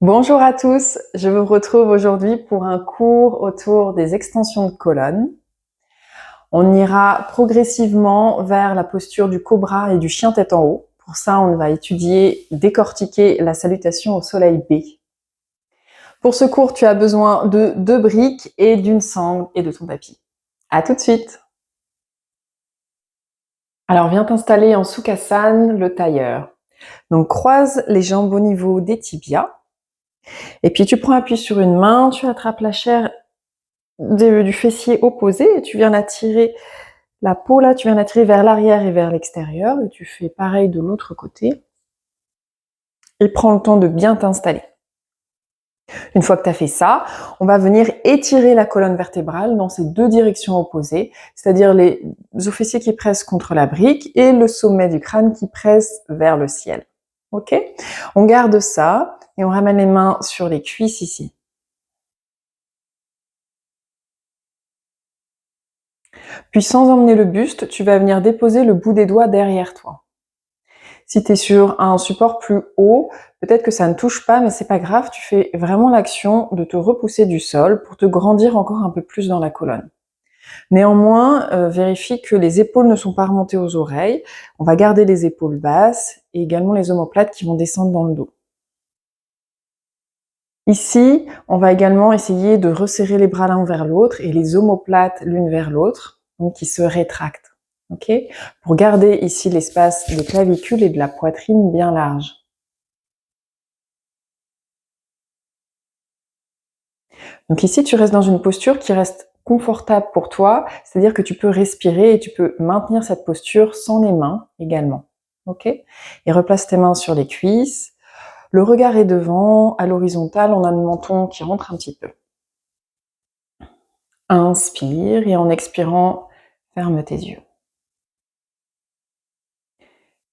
Bonjour à tous, je vous retrouve aujourd'hui pour un cours autour des extensions de colonne. On ira progressivement vers la posture du cobra et du chien tête en haut. Pour ça, on va étudier, décortiquer la salutation au soleil B. Pour ce cours, tu as besoin de 2 briques et d'une sangle et de ton tapis. À tout de suite. Alors, viens t'installer en Sukhasana, le tailleur. Donc, croise les jambes au niveau des tibias. Et puis, tu prends appui sur une main, tu attrapes la chair du fessier opposé et tu viens la tirer, la peau là, tu viens la tirer vers l'arrière et vers l'extérieur et tu fais pareil de l'autre côté et prends le temps de bien t'installer. Une fois que tu as fait ça, on va venir étirer la colonne vertébrale dans ces deux directions opposées, c'est-à-dire les os fessiers qui pressent contre la brique et le sommet du crâne qui presse vers le ciel. Ok? On garde ça et on ramène les mains sur les cuisses ici. Puis sans emmener le buste, tu vas venir déposer le bout des doigts derrière toi. Si tu es sur un support plus haut, peut-être que ça ne touche pas, mais c'est pas grave, tu fais vraiment l'action de te repousser du sol pour te grandir encore un peu plus dans la colonne. Néanmoins, vérifie que les épaules ne sont pas remontées aux oreilles. On va garder les épaules basses et également les omoplates qui vont descendre dans le dos. Ici, on va également essayer de resserrer les bras l'un vers l'autre et les omoplates l'une vers l'autre, donc qui se rétractent. Ok? Pour garder ici l'espace des clavicules et de la poitrine bien large. Donc ici, tu restes dans une posture qui reste confortable pour toi, c'est-à-dire que tu peux respirer et tu peux maintenir cette posture sans les mains également. Ok? Et replace tes mains sur les cuisses. Le regard est devant, à l'horizontale, on a le menton qui rentre un petit peu. Inspire et en expirant, ferme tes yeux.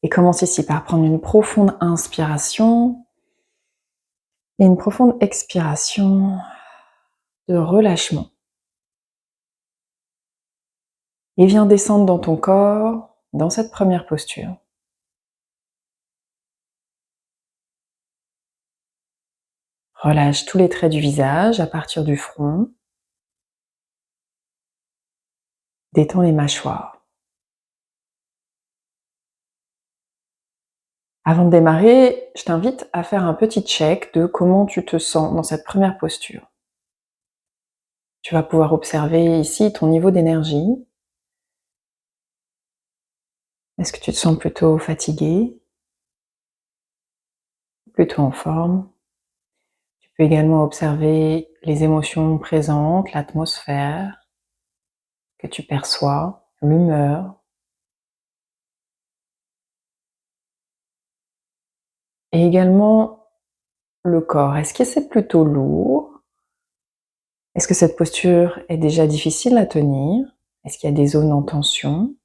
Et commence ici par prendre une profonde inspiration et une profonde expiration de relâchement. Et viens descendre dans ton corps, dans cette première posture. Relâche tous les traits du visage à partir du front. Détends les mâchoires. Avant de démarrer, je t'invite à faire un petit check de comment tu te sens dans cette première posture. Tu vas pouvoir observer ici ton niveau d'énergie. Est-ce que tu te sens plutôt fatigué? Plutôt en forme? Tu peux également observer les émotions présentes, l'atmosphère que tu perçois, l'humeur. Et également le corps. Est-ce que c'est plutôt lourd? Est-ce que cette posture est déjà difficile à tenir? Est-ce qu'il y a des zones en tension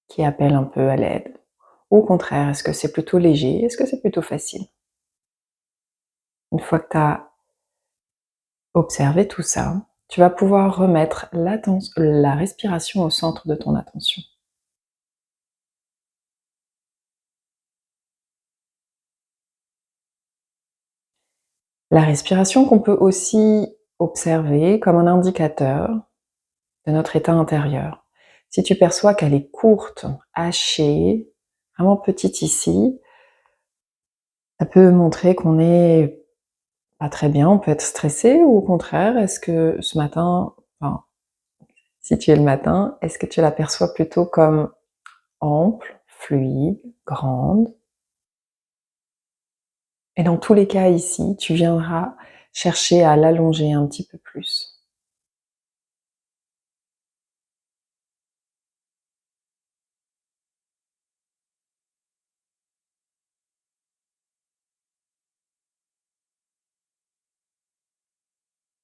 qui appellent un peu à l'aide? Ou au contraire, est-ce que c'est plutôt léger? Est-ce que c'est plutôt facile? Une fois que tu as observé tout ça, tu vas pouvoir remettre la respiration au centre de ton attention. La respiration qu'on peut aussi observer comme un indicateur de notre état intérieur. Si tu perçois qu'elle est courte, hachée, vraiment petite ici, ça peut montrer qu'on est pas très bien, on peut être stressé ou au contraire, est-ce que ce matin, enfin, si tu es le matin, est-ce que tu la perçois plutôt comme ample, fluide, grande? Et dans tous les cas ici, tu viendras chercher à l'allonger un petit peu plus.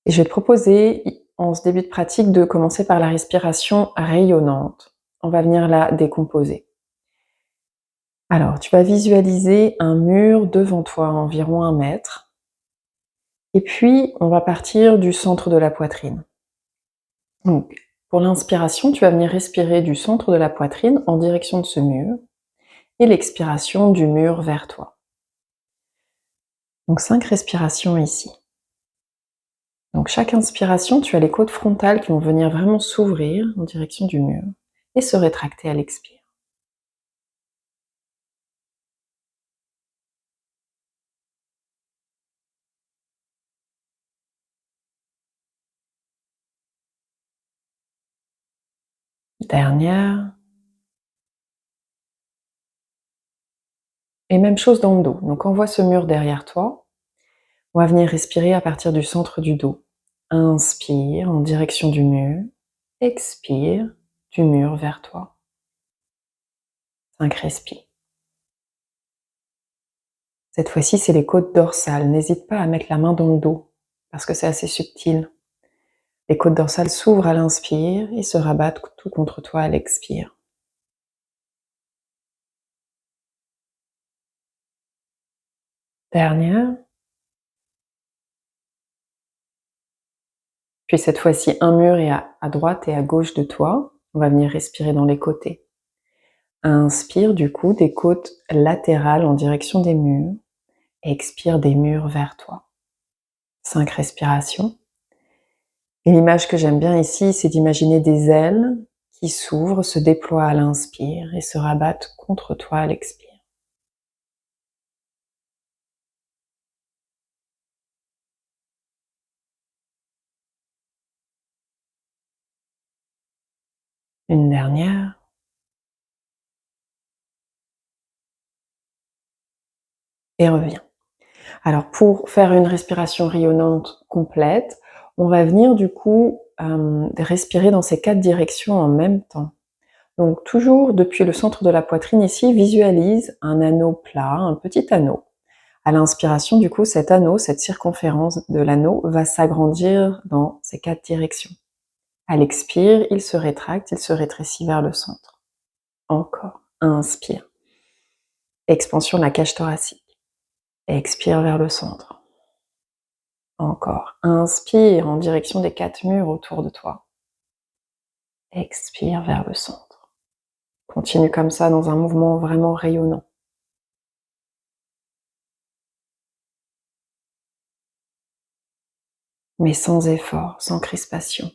Et je vais te proposer, en ce début de pratique, de commencer par la respiration rayonnante. On va venir la décomposer. Alors, tu vas visualiser un mur devant toi, environ 1 mètre. Et puis, on va partir du centre de la poitrine. Donc, pour l'inspiration, tu vas venir respirer du centre de la poitrine en direction de ce mur. Et l'expiration du mur vers toi. Donc 5 respirations ici. Donc chaque inspiration, tu as les côtes frontales qui vont venir vraiment s'ouvrir en direction du mur et se rétracter à l'expire. Dernière. Et même chose dans le dos. Donc envoie ce mur derrière toi. On va venir respirer à partir du centre du dos. Inspire en direction du mur. Expire du mur vers toi. 5 respires. Cette fois-ci, c'est les côtes dorsales. N'hésite pas à mettre la main dans le dos parce que c'est assez subtil. Les côtes dorsales s'ouvrent à l'inspire et se rabattent tout contre toi à l'expire. Dernière. Puis cette fois-ci, un mur est à droite et à gauche de toi. On va venir respirer dans les côtés. Inspire du coup des côtes latérales en direction des murs. Expire des murs vers toi. 5 respirations. Et l'image que j'aime bien ici, c'est d'imaginer des ailes qui s'ouvrent, se déploient à l'inspire et se rabattent contre toi à l'expire. Une dernière. Et reviens. Alors pour faire une respiration rayonnante complète, on va venir du coup respirer dans ces 4 directions en même temps. Donc toujours depuis le centre de la poitrine ici, visualise un anneau plat, un petit anneau. À l'inspiration, du coup, cet anneau, cette circonférence de l'anneau va s'agrandir dans ces 4 directions. À l'expire, il se rétracte, il se rétrécit vers le centre. Encore. Inspire. Expansion de la cage thoracique. Expire vers le centre. Encore. Inspire en direction des 4 murs autour de toi. Expire vers le centre. Continue comme ça dans un mouvement vraiment rayonnant. Mais sans effort, sans crispation.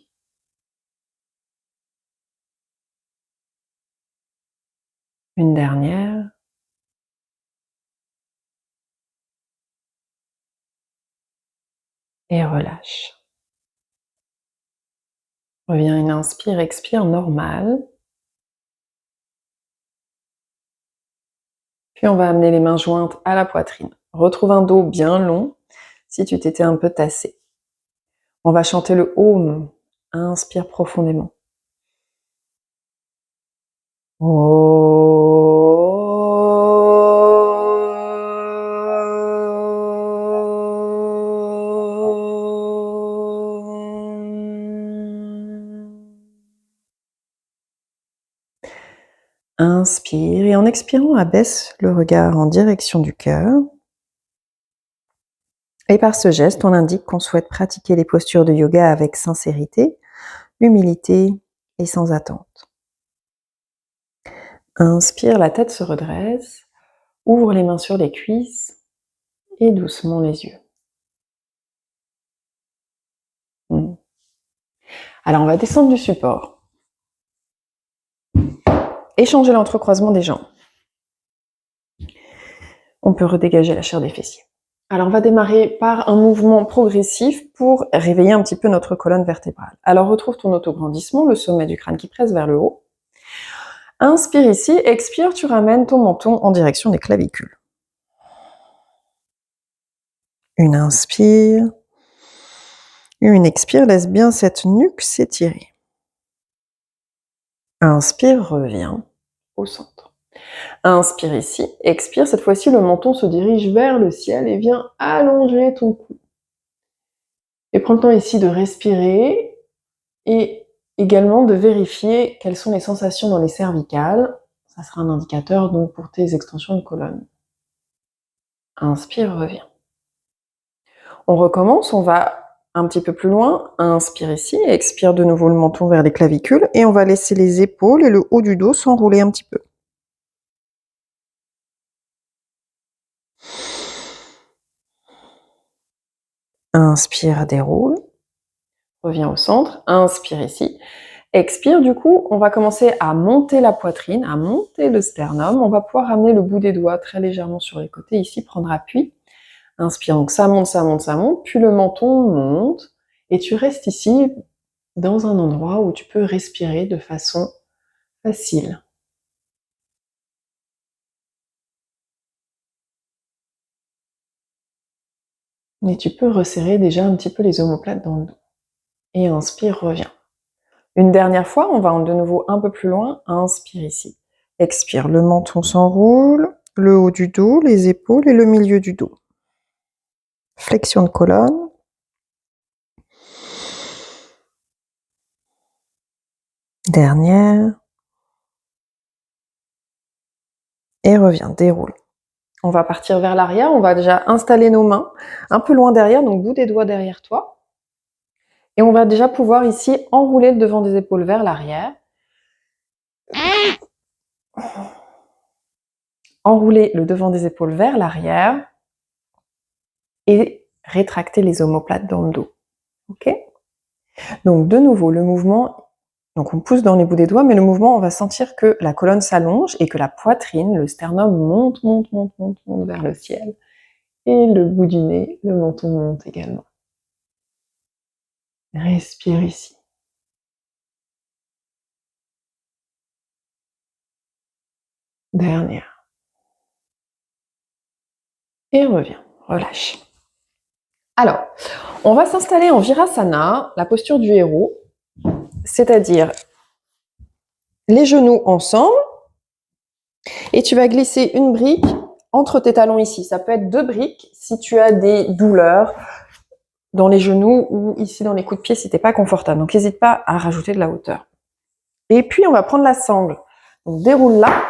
Une dernière. Et relâche. Reviens, une inspire, expire normal. Puis on va amener les mains jointes à la poitrine. Retrouve un dos bien long si tu t'étais un peu tassé. On va chanter le Om. Inspire profondément. Inspire et en expirant, abaisse le regard en direction du cœur. Et par ce geste, on indique qu'on souhaite pratiquer les postures de yoga avec sincérité, humilité et sans attente. Inspire, la tête se redresse, ouvre les mains sur les cuisses et doucement les yeux. Alors on va descendre du support et changer l'entrecroisement des jambes. On peut redégager la chair des fessiers. Alors on va démarrer par un mouvement progressif pour réveiller un petit peu notre colonne vertébrale. Alors retrouve ton autograndissement, le sommet du crâne qui presse vers le haut. Inspire ici, expire, tu ramènes ton menton en direction des clavicules. Une inspire, une expire, laisse bien cette nuque s'étirer. Inspire, reviens au centre. Inspire ici, expire, cette fois-ci le menton se dirige vers le ciel et vient allonger ton cou. Et prends le temps ici de respirer et également de vérifier quelles sont les sensations dans les cervicales. Ça sera un indicateur donc pour tes extensions de colonne. Inspire, reviens. On recommence, on va un petit peu plus loin. Inspire ici, expire de nouveau le menton vers les clavicules et on va laisser les épaules et le haut du dos s'enrouler un petit peu. Inspire, déroule. Reviens au centre. Inspire ici. Expire, du coup, on va commencer à monter la poitrine, à monter le sternum. On va pouvoir amener le bout des doigts très légèrement sur les côtés, ici, prendre appui. Inspire, donc ça monte, ça monte, ça monte, puis le menton monte, et tu restes ici dans un endroit où tu peux respirer de façon facile. Et tu peux resserrer déjà un petit peu les omoplates dans le dos. Et inspire, reviens. Une dernière fois, on va de nouveau un peu plus loin. Inspire ici. Expire, le menton s'enroule, le haut du dos, les épaules et le milieu du dos. Flexion de colonne. Dernière. Et reviens, déroule. On va partir vers l'arrière, on va déjà installer nos mains un peu loin derrière, donc bout des doigts derrière toi. Et on va déjà pouvoir ici enrouler le devant des épaules vers l'arrière. Enrouler le devant des épaules vers l'arrière et rétracter les omoplates dans le dos. Ok ? Donc de nouveau, le mouvement, donc on pousse dans les bouts des doigts, mais le mouvement, on va sentir que la colonne s'allonge et que la poitrine, le sternum monte, monte, monte, monte, monte vers le ciel. Et le bout du nez, le menton monte également. Respire ici. Dernière. Et reviens, relâche. Alors, on va s'installer en Virasana, la posture du héros, c'est-à-dire les genoux ensemble, et tu vas glisser une brique entre tes talons ici. Ça peut être 2 briques si tu as des douleurs dans les genoux ou ici dans les coups de pied si tu n'es pas confortable. Donc n'hésite pas à rajouter de la hauteur. Et puis on va prendre la sangle. Donc déroule là.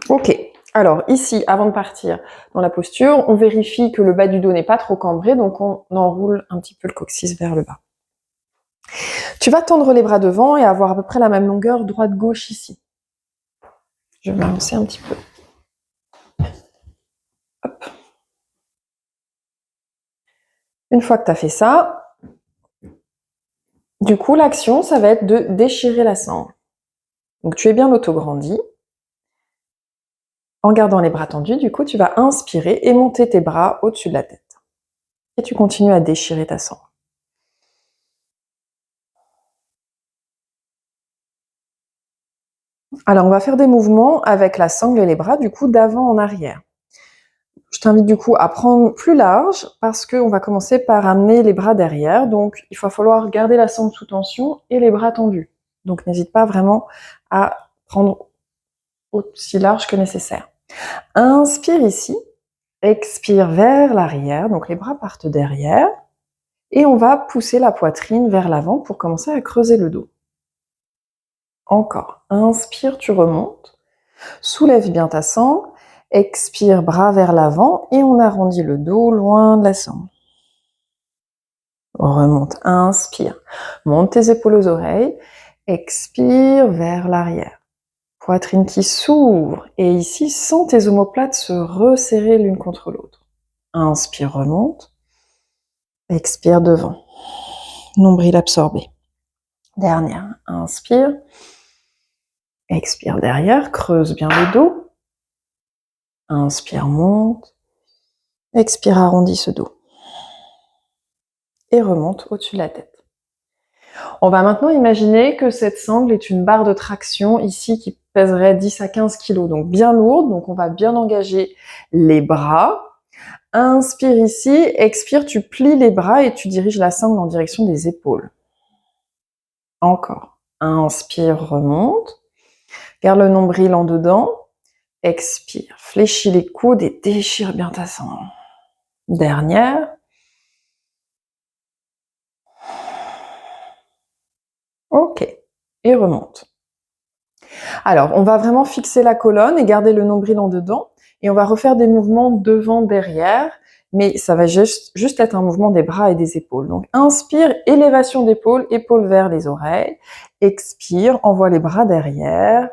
Ok. Alors ici, avant de partir dans la posture, on vérifie que le bas du dos n'est pas trop cambré, donc on enroule un petit peu le coccyx vers le bas. Tu vas tendre les bras devant et avoir à peu près la même longueur droite-gauche ici. Je vais m'avancer un petit peu. Hop. Une fois que tu as fait ça, du coup, l'action, ça va être de déchirer la sangle. Donc tu es bien autograndi. En gardant les bras tendus, du coup, tu vas inspirer et monter tes bras au-dessus de la tête. Et tu continues à déchirer ta sangle. Alors, on va faire des mouvements avec la sangle et les bras, du coup, d'avant en arrière. Je t'invite du coup à prendre plus large parce qu'on va commencer par amener les bras derrière. Donc, il va falloir garder la sangle sous tension et les bras tendus. Donc, n'hésite pas vraiment à prendre aussi large que nécessaire. Inspire ici. Expire vers l'arrière. Donc, les bras partent derrière. Et on va pousser la poitrine vers l'avant pour commencer à creuser le dos. Encore. Inspire, tu remontes. Soulève bien ta sangle. Expire, bras vers l'avant et on arrondit le dos loin de la sangle. Remonte, inspire. Monte tes épaules aux oreilles. Expire vers l'arrière. Poitrine qui s'ouvre. Et ici, sens tes omoplates se resserrer l'une contre l'autre. Inspire, remonte. Expire devant. Nombril absorbé. Dernière. Inspire. Expire derrière. Creuse bien le dos. Inspire, monte. Expire, arrondis ce dos. Et remonte au-dessus de la tête. On va maintenant imaginer que cette sangle est une barre de traction ici qui pèserait 10 à 15 kg, donc bien lourde. Donc on va bien engager les bras. Inspire ici, expire, tu plies les bras et tu diriges la sangle en direction des épaules. Encore. Inspire, remonte. Garde le nombril en dedans. Expire, fléchis les coudes et déchire bien ta sangle. Dernière. Ok. Et remonte. Alors, on va vraiment fixer la colonne et garder le nombril en dedans. Et on va refaire des mouvements devant, derrière. Mais ça va juste être un mouvement des bras et des épaules. Donc, inspire, élévation d'épaule, épaules vers les oreilles. Expire, envoie les bras derrière.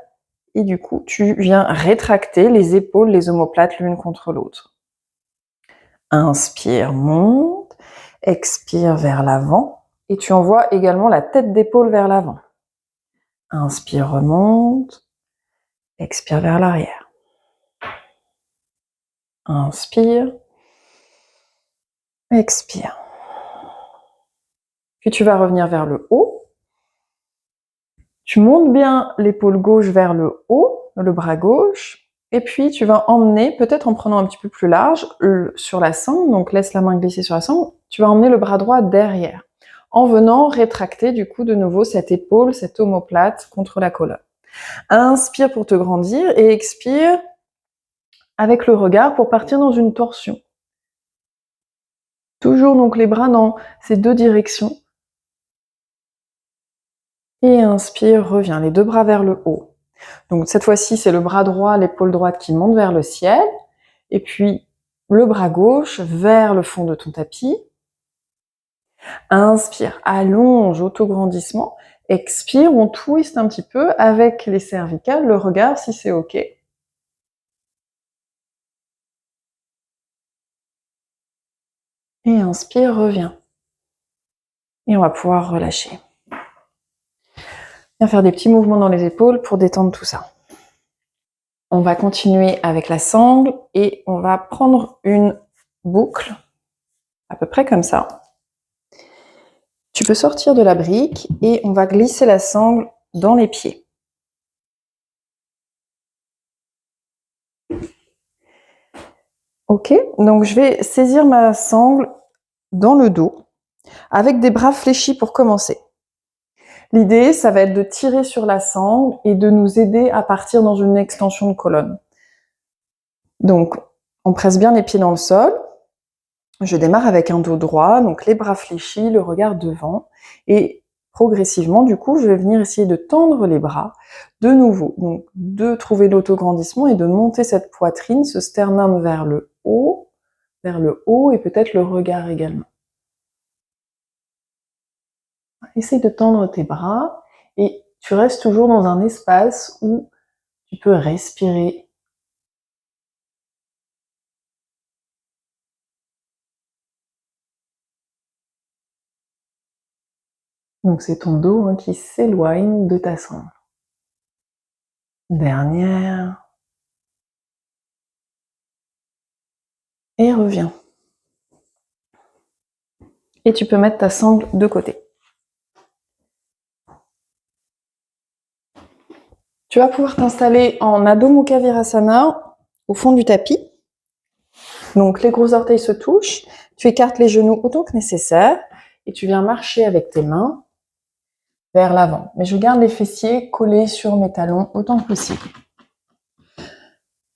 Et du coup, tu viens rétracter les épaules, les omoplates l'une contre l'autre. Inspire, monte. Expire vers l'avant. Et tu envoies également la tête d'épaule vers l'avant. Inspire, remonte. Expire vers l'arrière. Inspire. Expire. Puis tu vas revenir vers le haut. Tu montes bien l'épaule gauche vers le haut, le bras gauche. Et puis tu vas emmener, peut-être en prenant un petit peu plus large, sur la sangle, donc laisse la main glisser sur la sangle, tu vas emmener le bras droit derrière, en venant rétracter du coup de nouveau cette épaule, cette omoplate contre la colonne. Inspire pour te grandir et expire avec le regard pour partir dans une torsion. Toujours donc les bras dans ces deux directions. Et inspire, reviens, les deux bras vers le haut. Donc cette fois-ci, c'est le bras droit, l'épaule droite qui monte vers le ciel. Et puis le bras gauche vers le fond de ton tapis. Inspire, allonge, autograndissement. Expire, on twist un petit peu avec les cervicales, le regard si c'est OK. Et inspire, reviens. Et on va pouvoir relâcher. Viens faire des petits mouvements dans les épaules pour détendre tout ça. On va continuer avec la sangle et on va prendre une boucle, à peu près comme ça. Tu peux sortir de la brique et on va glisser la sangle dans les pieds. Ok, donc je vais saisir ma sangle dans le dos avec des bras fléchis pour commencer. L'idée, ça va être de tirer sur la sangle et de nous aider à partir dans une extension de colonne. Donc, on presse bien les pieds dans le sol. Je démarre avec un dos droit, donc les bras fléchis, le regard devant. Et progressivement, du coup, je vais venir essayer de tendre les bras de nouveau. Donc, de trouver l'autograndissement et de monter cette poitrine, ce sternum vers le haut et peut-être le regard également. Essaye de tendre tes bras et tu restes toujours dans un espace où tu peux respirer. Donc c'est ton dos qui s'éloigne de ta sangle. Dernière. Et reviens. Et tu peux mettre ta sangle de côté. Tu vas pouvoir t'installer en Adho Mukha Virasana au fond du tapis. Donc les gros orteils se touchent. Tu écartes les genoux autant que nécessaire et tu viens marcher avec tes mains vers l'avant. Mais je garde les fessiers collés sur mes talons autant que possible.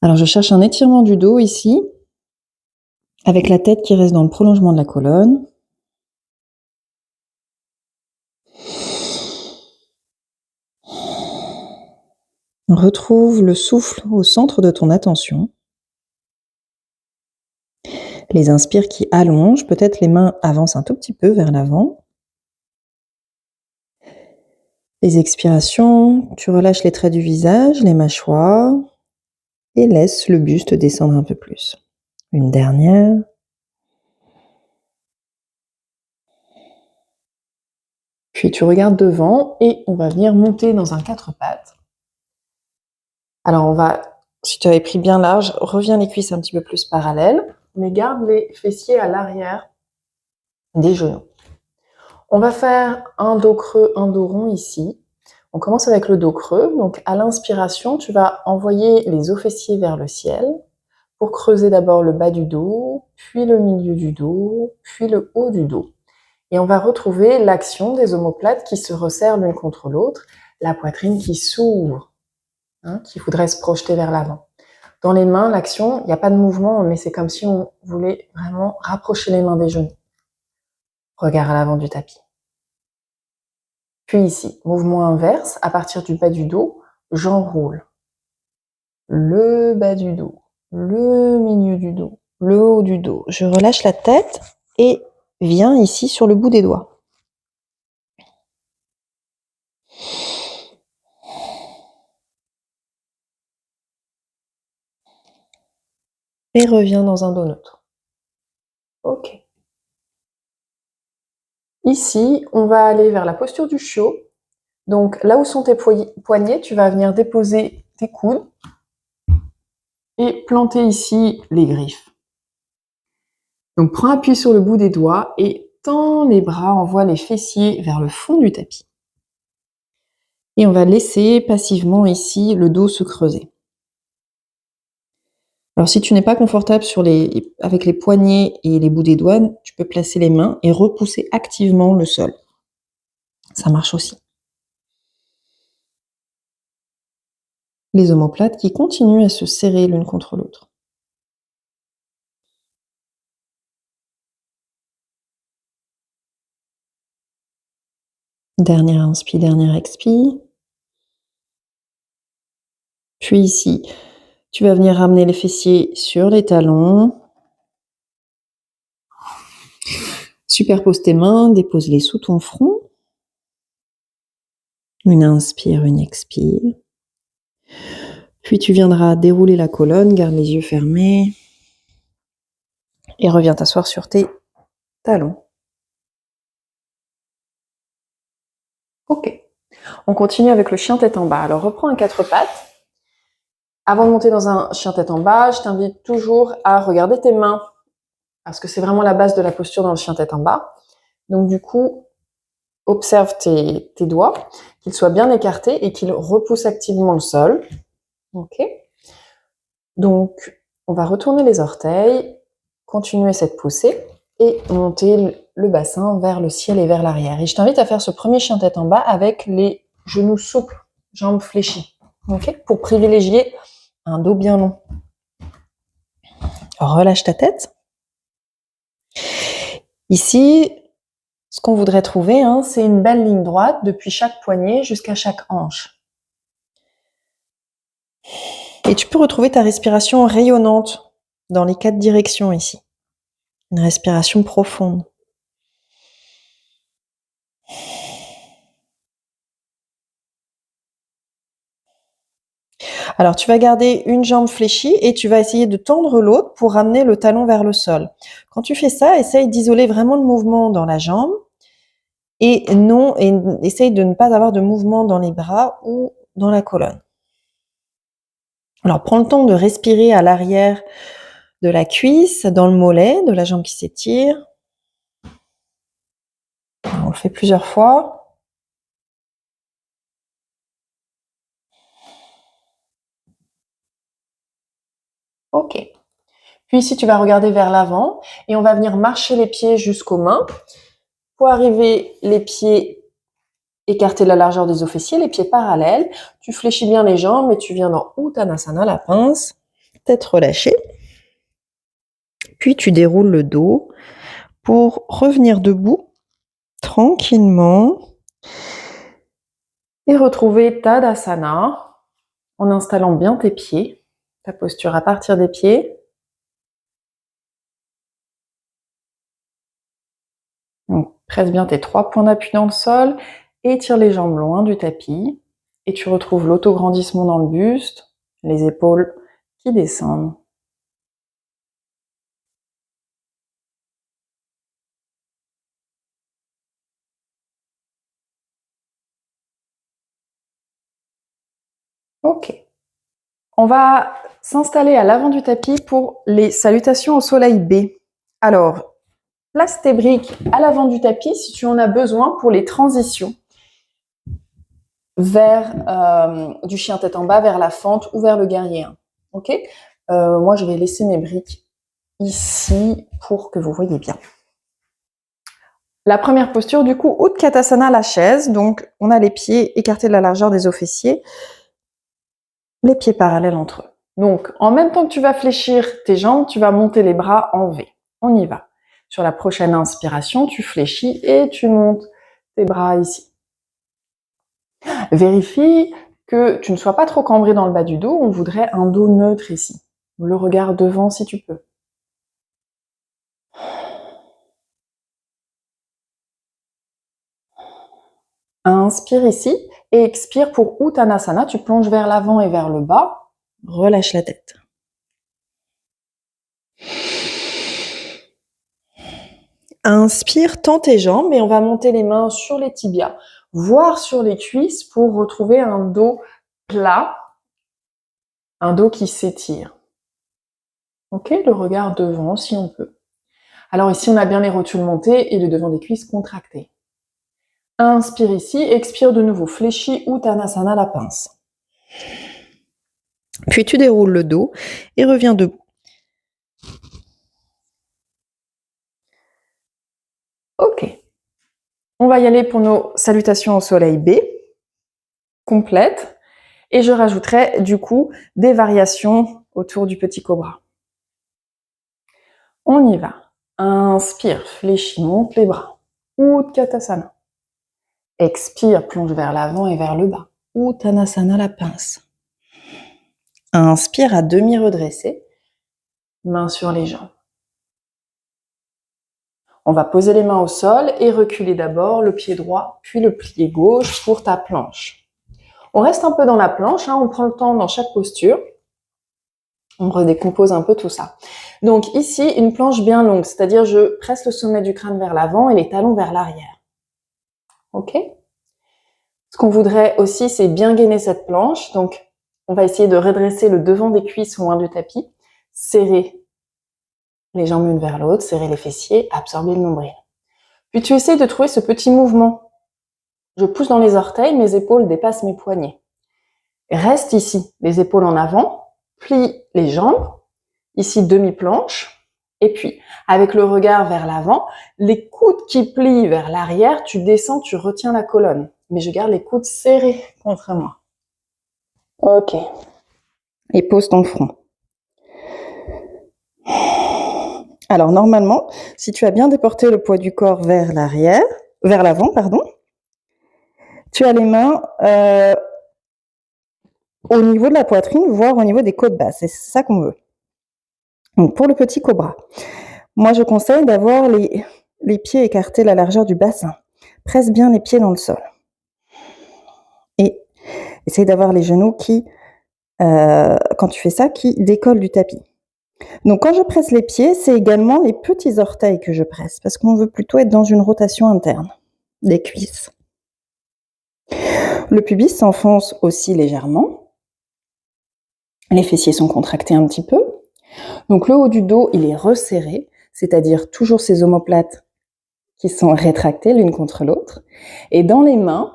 Alors je cherche un étirement du dos ici, avec la tête qui reste dans le prolongement de la colonne. Retrouve le souffle au centre de ton attention. Les inspires qui allongent, peut-être les mains avancent un tout petit peu vers l'avant. Les expirations, tu relâches les traits du visage, les mâchoires et laisse le buste descendre un peu plus. Une dernière. Puis tu regardes devant et on va venir monter dans un quatre pattes. Alors on va, si tu avais pris bien large, reviens les cuisses un petit peu plus parallèles, mais garde les fessiers à l'arrière des genoux. On va faire un dos creux, un dos rond ici. On commence avec le dos creux. Donc à l'inspiration, tu vas envoyer les os fessiers vers le ciel pour creuser d'abord le bas du dos, puis le milieu du dos, puis le haut du dos. Et on va retrouver l'action des omoplates qui se resserrent l'une contre l'autre, la poitrine qui s'ouvre, qui voudrait se projeter vers l'avant. Dans les mains, l'action, il n'y a pas de mouvement, mais c'est comme si on voulait vraiment rapprocher les mains des genoux. Regard à l'avant du tapis. Puis ici, mouvement inverse, à partir du bas du dos, j'enroule. Le bas du dos, le milieu du dos, le haut du dos. Je relâche la tête et viens ici sur le bout des doigts. Et reviens dans un dos neutre. Ok. Ici, on va aller vers la posture du chiot. Donc là où sont tes poignets, tu vas venir déposer tes coudes et planter ici les griffes. Donc prends appui sur le bout des doigts et tends les bras, envoie les fessiers vers le fond du tapis. Et on va laisser passivement ici le dos se creuser. Alors si tu n'es pas confortable avec les poignets et les bouts des doigts, tu peux placer les mains et repousser activement le sol. Ça marche aussi. Les omoplates qui continuent à se serrer l'une contre l'autre. Dernière inspire, dernière expire. Puis ici, tu vas venir ramener les fessiers sur les talons. Superpose tes mains, dépose-les sous ton front. Une inspire, une expire. Puis tu viendras dérouler la colonne, garde les yeux fermés. Et reviens t'asseoir sur tes talons. Ok. On continue avec le chien tête en bas. Alors reprends un 4 pattes. Avant de monter dans un chien tête en bas, je t'invite toujours à regarder tes mains. Parce que c'est vraiment la base de la posture dans le chien tête en bas. Donc du coup, observe tes doigts, qu'ils soient bien écartés et qu'ils repoussent activement le sol. Ok. Donc, on va retourner les orteils, continuer cette poussée et monter le bassin vers le ciel et vers l'arrière. Et je t'invite à faire ce premier chien tête en bas avec les genoux souples, jambes fléchies. Ok. Pour privilégier un dos bien long. Relâche ta tête. Ici, ce qu'on voudrait trouver, c'est une belle ligne droite depuis chaque poignet jusqu'à chaque hanche. Et tu peux retrouver ta respiration rayonnante dans les 4 directions ici. Une respiration profonde. Alors, tu vas garder une jambe fléchie et tu vas essayer de tendre l'autre pour ramener le talon vers le sol. Quand tu fais ça, essaye d'isoler vraiment le mouvement dans la jambe et essaye de ne pas avoir de mouvement dans les bras ou dans la colonne. Alors, prends le temps de respirer à l'arrière de la cuisse, dans le mollet, de la jambe qui s'étire. On le fait plusieurs fois. Ok. Puis ici, tu vas regarder vers l'avant et on va venir marcher les pieds jusqu'aux mains. Pour arriver les pieds écartés de la largeur des os fessiers, les pieds parallèles. Tu fléchis bien les jambes et tu viens dans Uttanasana, la pince, tête relâchée. Puis tu déroules le dos pour revenir debout tranquillement et retrouver Tadasana en installant bien tes pieds, ta posture à partir des pieds. Donc, presse bien tes 3 points d'appui dans le sol, étire les jambes loin du tapis et tu retrouves l'autograndissement dans le buste, les épaules qui descendent. Ok. On va s'installer à l'avant du tapis pour les salutations au soleil B. Alors, place tes briques à l'avant du tapis si tu en as besoin pour les transitions vers du chien tête en bas, vers la fente ou vers le guerrier 1. Ok. Moi, je vais laisser mes briques ici pour que vous voyez bien. La première posture, du coup, Utkatasana, la chaise. Donc, on a les pieds écartés de la largeur des os fessiers, les pieds parallèles entre eux. Donc, en même temps que tu vas fléchir tes jambes, tu vas monter les bras en V. On y va. Sur la prochaine inspiration, tu fléchis et tu montes tes bras ici. Vérifie que tu ne sois pas trop cambré dans le bas du dos. On voudrait un dos neutre ici. Le regard devant si tu peux. Inspire ici et expire pour Uttanasana. Tu plonges vers l'avant et vers le bas. Relâche la tête. Inspire, tends tes jambes et on va monter les mains sur les tibias, voire sur les cuisses pour retrouver un dos plat, un dos qui s'étire. Ok, le regard devant si on peut. Alors ici, on a bien les rotules montées et le devant des cuisses contracté. Inspire ici, expire de nouveau, fléchi Uttanasana, la pince. Puis tu déroules le dos et reviens debout. Ok. On va y aller pour nos salutations au soleil B, complètes. Et je rajouterai du coup des variations autour du petit cobra. On y va. Inspire, fléchis, monte les bras. Utkatasana. Expire, plonge vers l'avant et vers le bas. Uttanasana, la pince. Inspire à demi redressé, main sur les jambes. On va poser les mains au sol et reculer d'abord le pied droit, puis le pied gauche pour ta planche. On reste un peu dans la planche, on prend le temps dans chaque posture. On redécompose un peu tout ça. Donc ici, une planche bien longue, c'est-à-dire je presse le sommet du crâne vers l'avant et les talons vers l'arrière. Ok ? Ce qu'on voudrait aussi, c'est bien gainer cette planche. Donc, on va essayer de redresser le devant des cuisses loin du tapis, serrer les jambes l'une vers l'autre, serrer les fessiers, absorber le nombril. Puis tu essaies de trouver ce petit mouvement. Je pousse dans les orteils, mes épaules dépassent mes poignets. Reste ici, les épaules en avant, plie les jambes, ici demi-planche, et puis avec le regard vers l'avant, les coudes qui plient vers l'arrière, tu descends, tu retiens la colonne. Mais je garde les coudes serrés contre moi. Ok. Et pose ton front. Alors normalement, si tu as bien déporté le poids du corps vers l'arrière, vers l'avant, pardon, tu as les mains au niveau de la poitrine, voire au niveau des côtes basses. Et c'est ça qu'on veut. Donc pour le petit cobra, moi je conseille d'avoir les pieds écartés à la largeur du bassin. Presse bien les pieds dans le sol. Et essaye d'avoir les genoux qui, quand tu fais ça, qui décollent du tapis. Donc quand je presse les pieds, c'est également les petits orteils que je presse, parce qu'on veut plutôt être dans une rotation interne des cuisses. Le pubis s'enfonce aussi légèrement. Les fessiers sont contractés un petit peu. Donc le haut du dos, il est resserré, c'est-à-dire toujours ces omoplates qui sont rétractées l'une contre l'autre. Et dans les mains,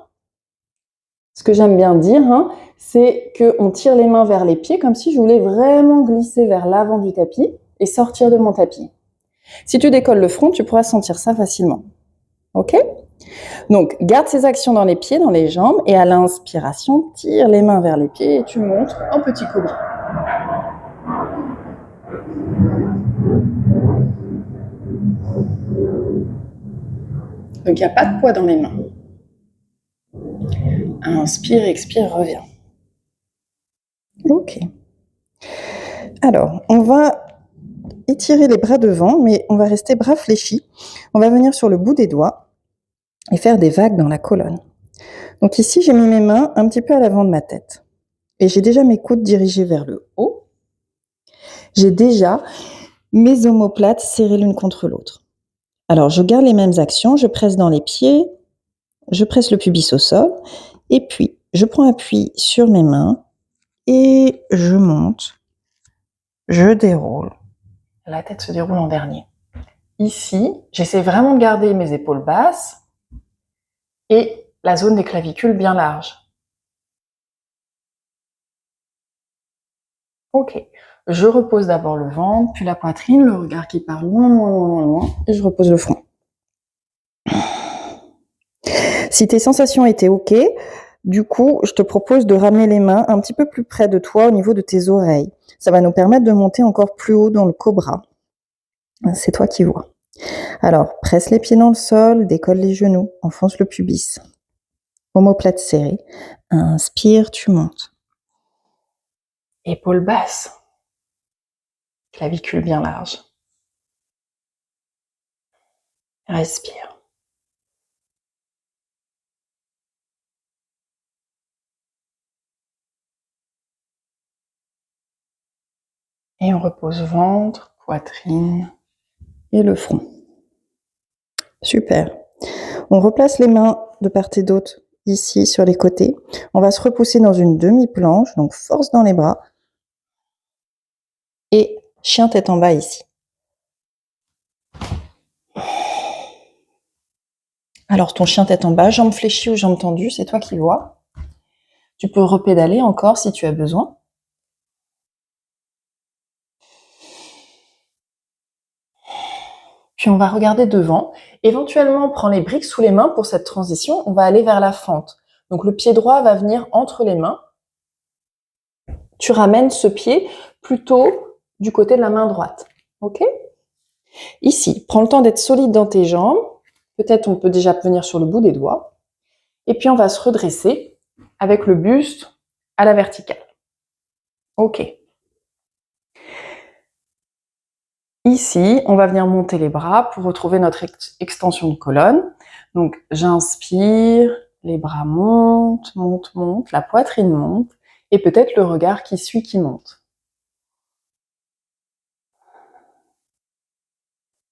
ce que j'aime bien dire, c'est qu'on tire les mains vers les pieds comme si je voulais vraiment glisser vers l'avant du tapis et sortir de mon tapis. Si tu décolles le front, tu pourras sentir ça facilement. Ok ? Donc, garde ces actions dans les pieds, dans les jambes, et à l'inspiration, tire les mains vers les pieds et tu montes en petit cobra. Donc, il n'y a pas de poids dans les mains. Inspire, expire, reviens. Ok. Alors, on va étirer les bras devant, mais on va rester bras fléchis. On va venir sur le bout des doigts et faire des vagues dans la colonne. Donc ici, j'ai mis mes mains un petit peu à l'avant de ma tête. Et j'ai déjà mes coudes dirigés vers le haut. J'ai déjà mes omoplates serrées l'une contre l'autre. Alors, je garde les mêmes actions. Je presse dans les pieds, je presse le pubis au sol, et puis je prends appui sur mes mains et je monte, je déroule. La tête se déroule en dernier. Ici, j'essaie vraiment de garder mes épaules basses et la zone des clavicules bien large. Ok. Je repose d'abord le ventre, puis la poitrine, le regard qui part loin, loin, loin, loin, et je repose le front. Si tes sensations étaient ok, du coup, je te propose de ramener les mains un petit peu plus près de toi au niveau de tes oreilles. Ça va nous permettre de monter encore plus haut dans le cobra. C'est toi qui vois. Alors, presse les pieds dans le sol, décolle les genoux, enfonce le pubis. Omoplate serrée. Inspire, tu montes. Épaules basses. Clavicule bien large. Respire. Et on repose ventre, poitrine et le front. Super. On replace les mains de part et d'autre ici sur les côtés. On va se repousser dans une demi-planche, donc force dans les bras. Et chien tête en bas ici. Alors ton chien tête en bas, jambes fléchies ou jambes tendues, c'est toi qui vois. Tu peux repédaler encore si tu as besoin. Puis on va regarder devant. Éventuellement, on prend les briques sous les mains pour cette transition. On va aller vers la fente. Donc le pied droit va venir entre les mains. Tu ramènes ce pied plutôt du côté de la main droite. Ok ? Ici, prends le temps d'être solide dans tes jambes. Peut-être on peut déjà venir sur le bout des doigts. Et puis on va se redresser avec le buste à la verticale. Ok. Ici, on va venir monter les bras pour retrouver notre extension de colonne. Donc, j'inspire, les bras montent, montent, montent, la poitrine monte, et peut-être le regard qui suit qui monte.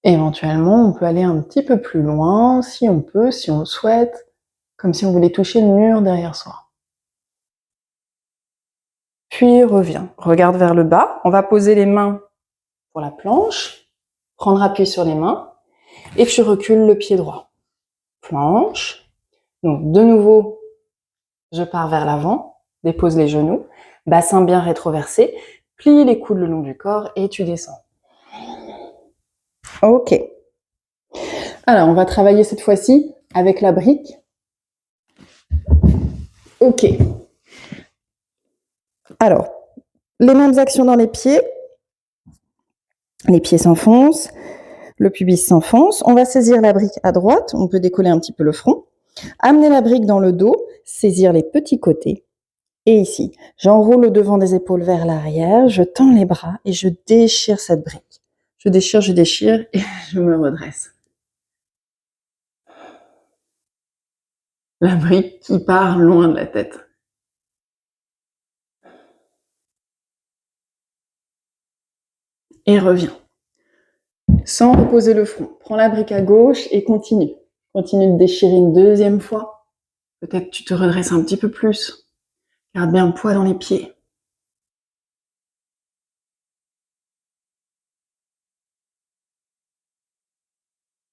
Éventuellement, on peut aller un petit peu plus loin, si on peut, si on le souhaite, comme si on voulait toucher le mur derrière soi. Puis reviens, regarde vers le bas. On va poser les mains pour la planche, prendre appui sur les mains, et tu recules le pied droit. Planche. Donc, de nouveau, je pars vers l'avant, dépose les genoux, bassin bien rétroversé, plie les coudes le long du corps et tu descends. Ok. Alors, on va travailler cette fois-ci avec la brique. Ok. Alors, les mêmes actions dans les pieds s'enfoncent, le pubis s'enfonce. On va saisir la brique à droite, on peut décoller un petit peu le front, amener la brique dans le dos, saisir les petits côtés. Et ici, j'enroule le devant des épaules vers l'arrière, je tends les bras et je déchire cette brique. Je déchire et je me redresse. La brique qui part loin de la tête. Et reviens. Sans reposer le front. Prends la brique à gauche et continue. Continue de déchirer une deuxième fois. Peut-être tu te redresses un petit peu plus. Garde bien le poids dans les pieds.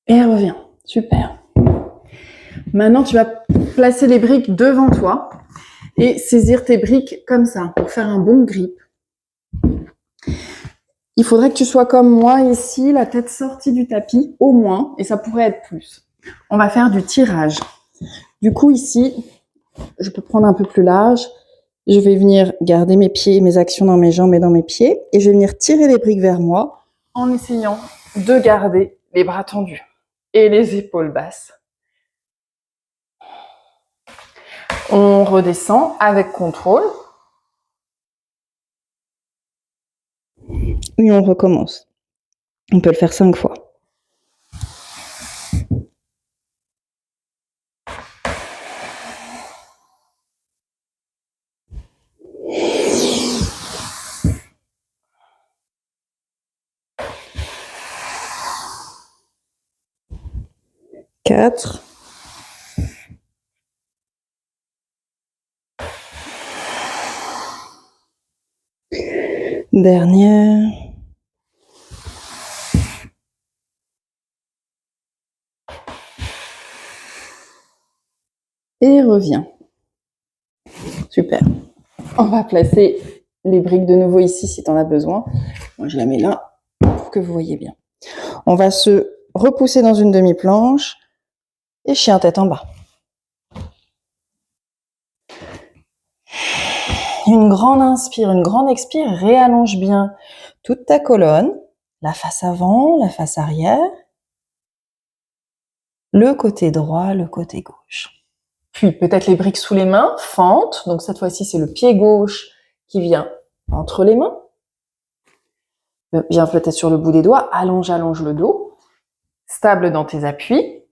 Et reviens. Super. Maintenant, tu vas placer les briques devant toi et saisir tes briques comme ça pour faire un bon grip. Il faudrait que tu sois comme moi ici, la tête sortie du tapis, au moins, et ça pourrait être plus. On va faire du tirage. Du coup, ici, je peux prendre un peu plus large. Je vais venir garder mes pieds, mes actions dans mes jambes et dans mes pieds, et je vais venir tirer les briques vers moi en essayant de garder les bras tendus et les épaules basses. On redescend avec contrôle. Et on recommence. On peut le faire 5 fois. Quatre. Dernière. Et reviens. Super. On va placer les briques de nouveau ici si tu en as besoin. Moi, je la mets là pour que vous voyez bien. On va se repousser dans une demi-planche et chien tête en bas. Une grande inspire, une grande expire, réallonge bien toute ta colonne, la face avant, la face arrière, le côté droit, le côté gauche. Puis peut-être les briques sous les mains, fente, donc cette fois-ci c'est le pied gauche qui vient entre les mains. Viens peut-être sur le bout des doigts, allonge le dos, stable dans tes appuis.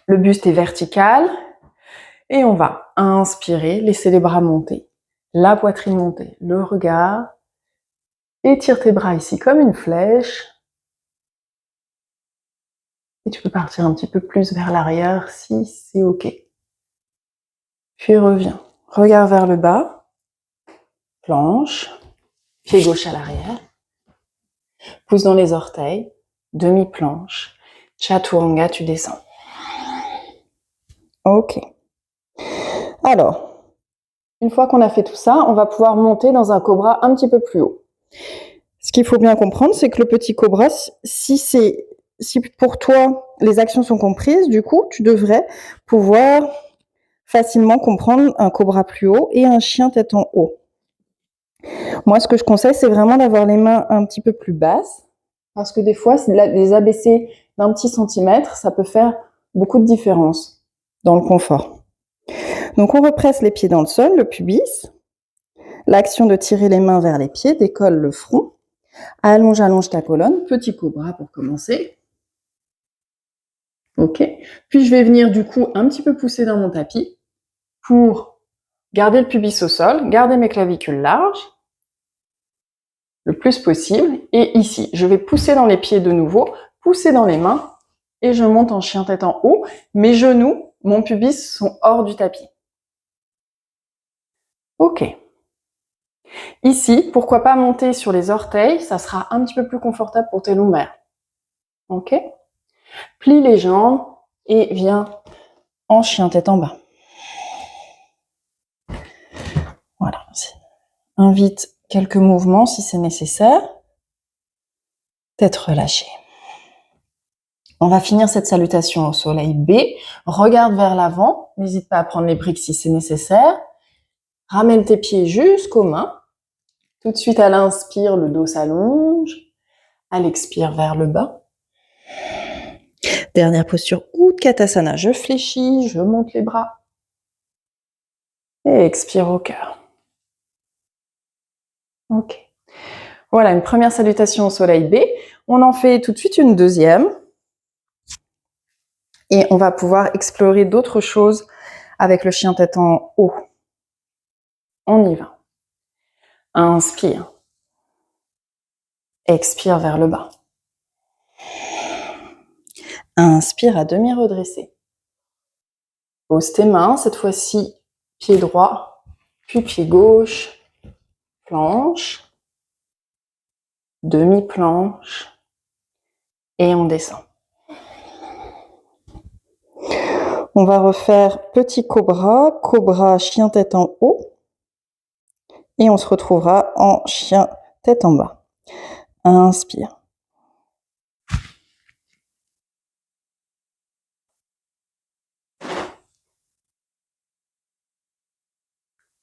Le buste est vertical et on va inspirer, laisser les bras monter, la poitrine monter, le regard. Étire tes bras ici comme une flèche. Et tu peux partir un petit peu plus vers l'arrière si c'est OK. Puis reviens. Regard vers le bas. Planche. Pied gauche à l'arrière. Pouce dans les orteils. Demi-planche. Chaturanga, tu descends. OK. Alors, une fois qu'on a fait tout ça, on va pouvoir monter dans un cobra un petit peu plus haut. Ce qu'il faut bien comprendre, c'est que le petit cobra, si pour toi les actions sont comprises, du coup, tu devrais pouvoir facilement comprendre un cobra plus haut et un chien tête en haut. Moi, ce que je conseille, c'est vraiment d'avoir les mains un petit peu plus basses, parce que des fois, les abaisser d'un petit centimètre, ça peut faire beaucoup de différence dans le confort. Donc, on represse les pieds dans le sol, le pubis. L'action de tirer les mains vers les pieds décolle le front. Allonge ta colonne. Petit cobra pour commencer. OK. Puis, je vais venir du coup un petit peu pousser dans mon tapis pour garder le pubis au sol, garder mes clavicules larges le plus possible. Et ici, je vais pousser dans les pieds de nouveau, pousser dans les mains et je monte en chien tête en haut. Mes genoux, mon pubis sont hors du tapis. OK. Ici, pourquoi pas monter sur les orteils, ça sera un petit peu plus confortable pour tes lombaires. OK? Plie les jambes et viens en chien tête en bas. Voilà. Invite quelques mouvements si c'est nécessaire. Tête relâchée. On va finir cette salutation au soleil B. Regarde vers l'avant. N'hésite pas à prendre les briques si c'est nécessaire. Ramène tes pieds jusqu'aux mains. Tout de suite, à l'inspire, le dos s'allonge. À l'expire, vers le bas. Dernière posture, Utkatasana. Je fléchis, je monte les bras. Et expire au cœur. OK. Voilà, une première salutation au soleil B. On en fait tout de suite une deuxième. Et on va pouvoir explorer d'autres choses avec le chien tête en haut. On y va. Inspire. Expire vers le bas. Inspire à demi redressé. Pose tes mains, cette fois-ci, pied droit, puis pied gauche, planche, demi-planche, et on descend. On va refaire petit cobra, cobra, chien tête en haut, et on se retrouvera en chien tête en bas. Inspire.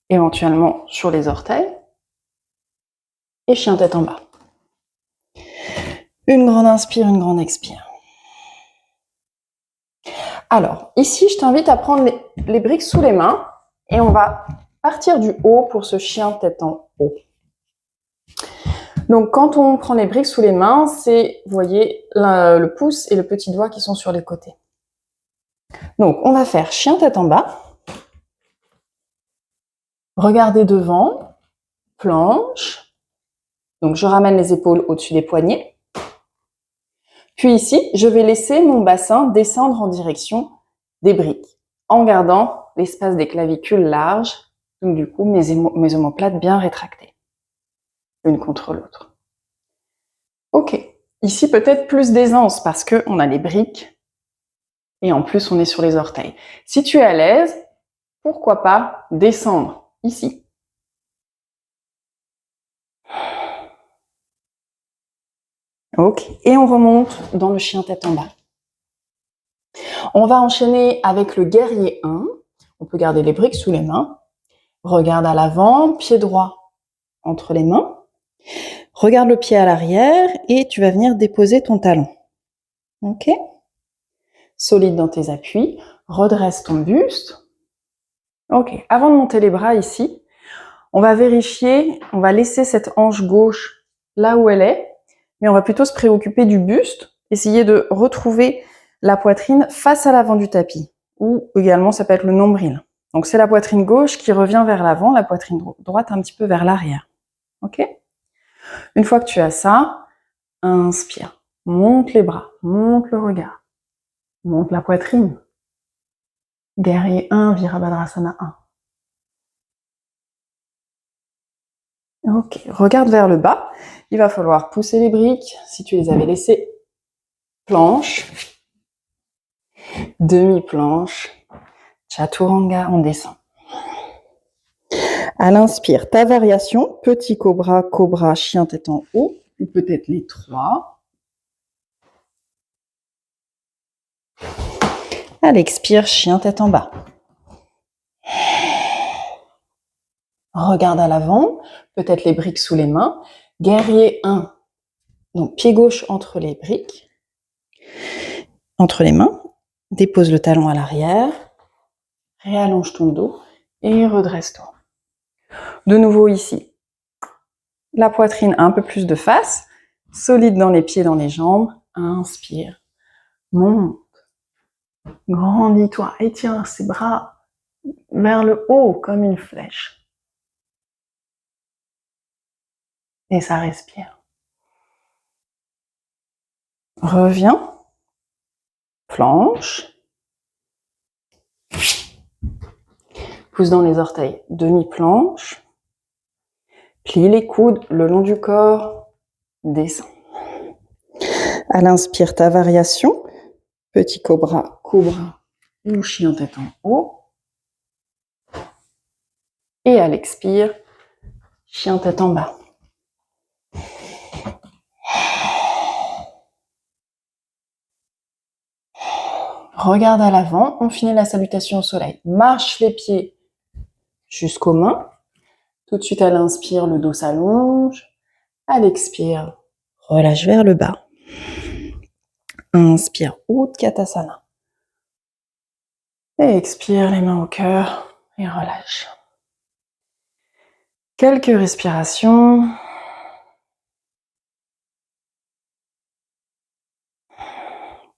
Éventuellement sur les orteils, et chien tête en bas. Une grande inspire, une grande expire. Alors, ici, je t'invite à prendre les briques sous les mains et on va partir du haut pour ce chien tête en haut. Donc, quand on prend les briques sous les mains, c'est, vous voyez, le pouce et le petit doigt qui sont sur les côtés. Donc, on va faire chien tête en bas. Regardez devant, planche. Donc, je ramène les épaules au-dessus des poignets. Puis ici, je vais laisser mon bassin descendre en direction des briques, en gardant l'espace des clavicules larges, donc du coup mes omoplates bien rétractées, l'une contre l'autre. OK, ici peut-être plus d'aisance parce qu'on a les briques et en plus on est sur les orteils. Si tu es à l'aise, pourquoi pas descendre ici. OK, et on remonte dans le chien tête en bas. On va enchaîner avec le guerrier 1. On peut garder les briques sous les mains. Regarde à l'avant, pied droit entre les mains. Regarde le pied à l'arrière et tu vas venir déposer ton talon. OK? Solide dans tes appuis. Redresse ton buste. OK. Avant de monter les bras ici, on va vérifier, on va laisser cette hanche gauche là où elle est, mais on va plutôt se préoccuper du buste, essayer de retrouver la poitrine face à l'avant du tapis, ou également ça peut être le nombril. Donc c'est la poitrine gauche qui revient vers l'avant, la poitrine droite un petit peu vers l'arrière. OK? Une fois que tu as ça, inspire, monte les bras, monte le regard. Monte la poitrine. Guerrier 1, Virabhadrasana 1. Ok, regarde vers le bas. Il va falloir pousser les briques. Si tu les avais laissées, planche, demi-planche, Chaturanga, on descend. À l'inspire, ta variation, petit cobra, cobra, chien tête en haut, ou peut-être les trois. À l'expire, chien tête en bas. Regarde à l'avant, peut-être les briques sous les mains. Guerrier 1, donc pied gauche entre les briques, entre les mains. Dépose le talon à l'arrière, réallonge ton dos et redresse-toi. De nouveau ici, la poitrine un peu plus de face, solide dans les pieds, dans les jambes. Inspire, monte, grandis-toi, étire ses bras vers le haut comme une flèche. Et ça respire. Reviens, planche, pousse dans les orteils, demi-planche, plie les coudes le long du corps, descends. À l'inspire, ta variation, petit cobra, cobra ou chien tête en haut. Et à l'expire, chien tête en bas. Regarde à l'avant, on finit la salutation au soleil. Marche les pieds jusqu'aux mains. Tout de suite à l'inspire, le dos s'allonge. À l'expire, relâche vers le bas. Inspire, Utkatasana. Et expire, les mains au cœur et relâche. Quelques respirations.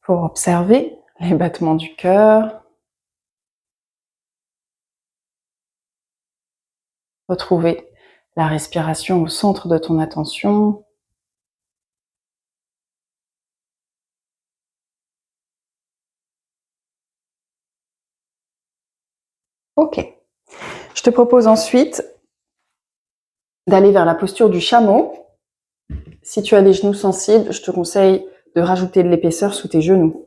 Pour observer les battements du cœur. Retrouver la respiration au centre de ton attention. Ok. Je te propose ensuite d'aller vers la posture du chameau. Si tu as des genoux sensibles, je te conseille de rajouter de l'épaisseur sous tes genoux.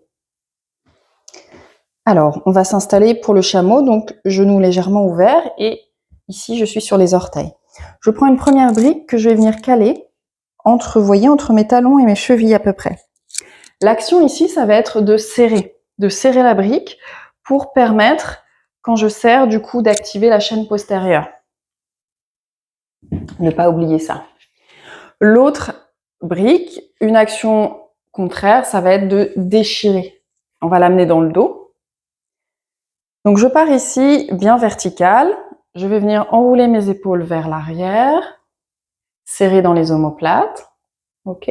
Alors, on va s'installer pour le chameau, donc genoux légèrement ouverts et ici je suis sur les orteils. Je prends une première brique que je vais venir caler entre, vous voyez, entre mes talons et mes chevilles à peu près. L'action ici, ça va être de serrer la brique pour permettre, quand je serre, du coup, d'activer la chaîne postérieure. Ne pas oublier ça. L'autre brique, une action contraire, ça va être de déchirer. On va l'amener dans le dos. Donc je pars ici bien vertical. Je vais venir enrouler mes épaules vers l'arrière, serrer dans les omoplates. Ok.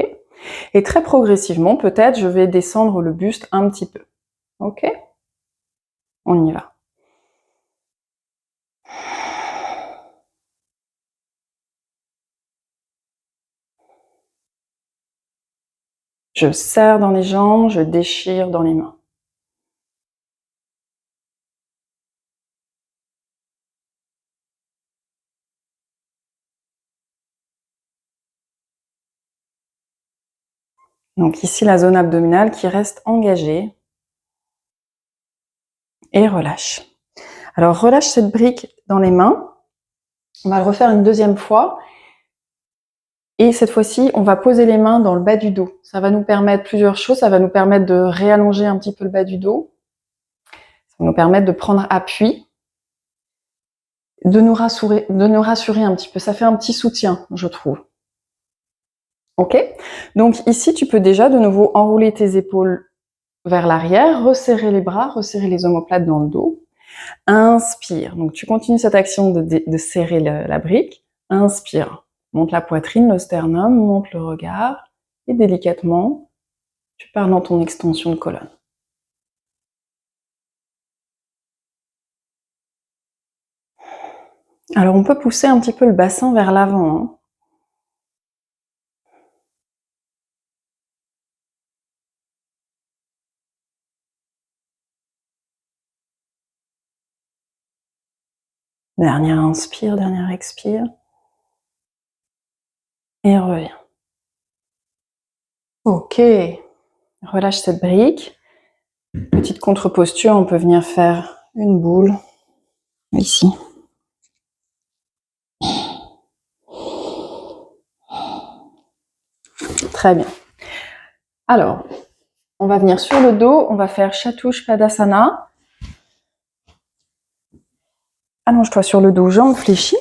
Et très progressivement, peut-être, je vais descendre le buste un petit peu. Ok. On y va. Je serre dans les jambes, je déchire dans les mains. Donc ici, la zone abdominale qui reste engagée. Et relâche. Alors relâche cette brique dans les mains. On va le refaire une deuxième fois. Et cette fois-ci, on va poser les mains dans le bas du dos. Ça va nous permettre plusieurs choses. Ça va nous permettre de réallonger un petit peu le bas du dos. Ça va nous permettre de prendre appui. De nous rassurer un petit peu. Ça fait un petit soutien, je trouve. Ok? Donc ici, tu peux déjà de nouveau enrouler tes épaules vers l'arrière, resserrer les bras, resserrer les omoplates dans le dos. Inspire. Donc tu continues cette action de serrer la brique. Inspire. Monte la poitrine, le sternum, monte le regard. Et délicatement, tu pars dans ton extension de colonne. Alors on peut pousser un petit peu le bassin vers l'avant. Hein. Dernière inspire, dernière expire. Et reviens. Ok. Relâche cette brique. Petite contre-posture, on peut venir faire une boule ici. Très bien. Alors, on va venir sur le dos, on va faire Chatouche Padasana. Allonge-toi sur le dos, jambes fléchies.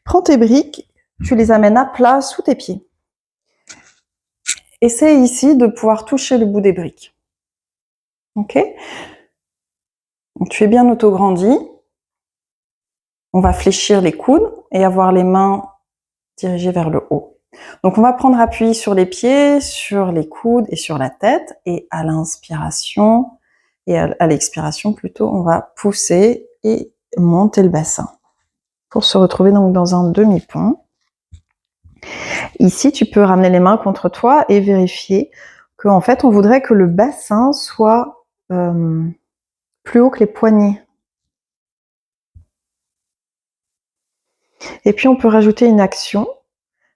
Prends tes briques, tu les amènes à plat sous tes pieds. Essaye ici de pouvoir toucher le bout des briques. Ok? Donc, tu es bien auto-grandi. On va fléchir les coudes et avoir les mains dirigées vers le haut. Donc on va prendre appui sur les pieds, sur les coudes et sur la tête. Et à l'inspiration, et à l'expiration plutôt, on va pousser et monter le bassin. Pour se retrouver donc dans un demi-pont. Ici, tu peux ramener les mains contre toi et vérifier qu'en fait, on voudrait que le bassin soit plus haut que les poignets. Et puis, on peut rajouter une action.